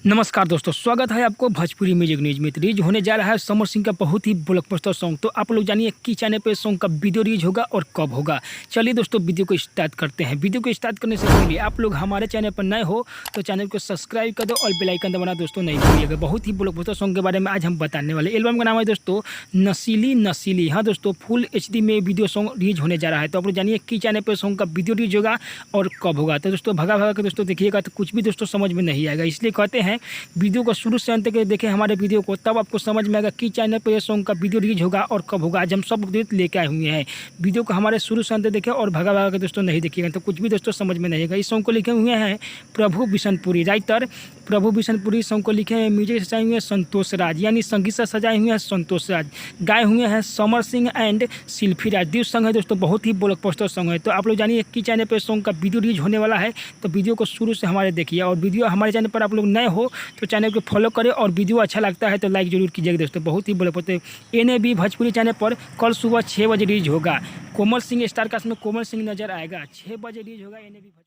नमस्कार दोस्तों, स्वागत है आपको भोजपुरी म्यूजिक न्यूज में। रिलीज होने जा रहा है समर सिंह का बहुत ही ब्लॉकबस्टर सॉन्ग। तो आप लोग जानिए कि चैनल पे सॉन्ग का वीडियो रिलीज होगा और कब होगा। चलिए दोस्तों, वीडियो को स्टार्ट करते हैं। वीडियो को स्टार्ट करने से पहले आप लोग हमारे चैनल पर नए हो तो चैनल को सब्सक्राइब कर दो और बेल आइकन दबाना दोस्तों नहीं भूलिएगा। बहुत ही ब्लॉकबस्टर सॉन्ग के बारे में आज हम बताने वाले। एल्बम का नाम है दोस्तों नसीली नसीली। हाँ दोस्तों, फुल HD में वीडियो सॉन्ग रिलीज होने जा रहा है। तो आप लोग जानिए कि चैनल पर सॉन्ग का वीडियो रिलीज होगा और कब होगा। तो दोस्तों भगा के दोस्तों देखिएगा तो कुछ भी दोस्तों समझ में नहीं आएगा, इसलिए कहते हैं वीडियो को शुरू से अंत तक देखें हमारे वीडियो को, तब आपको समझ में आएगा कि चैनल पर ये सॉन्ग का वीडियो रिलीज होगा और कब होगा। आज हम सब अपडेट लेके आए हुए हैं। वीडियो को हमारे शुरू से अंत देखें और भगा के दोस्तों नहीं देखिएगा तो कुछ भी दोस्तों समझ में नहीं आएगा। इस सॉन्ग को लिखे हुए हैं प्रभु बिशनपुरी, राइटर प्रभु बिशनपुरी। सॉन्ग को लिखे हैं म्यूजिक सजाए हुए हैं संतोष राज, यानी संगीत से सजाए हुए हैं संतोष राज। गाए हुए हैं समर सिंह एंड शिल्पी राज। दिल सॉन्ग है दोस्तों, बहुत ही ब्लॉकबस्टर सॉन्ग है। तो आप लोग जानिए कि चैनल पर सॉन्ग का वीडियो रिलीज होने वाला है, तो वीडियो को शुरू से हमारे देखिए। और वीडियो हमारे चैनल पर आप लोग नए हो तो चैनल को फॉलो करें और वीडियो अच्छा लगता है तो लाइक जरूर कीजिएगा दोस्तों। बहुत ही ब्लॉकबस्टर NAB भोजपुरी चैनल पर कल सुबह 6 बजे रिलीज होगा। कोमल सिंह स्टार कास्ट में कोमल सिंह नजर आएगा। 6 बजे रिलीज होगा NAB।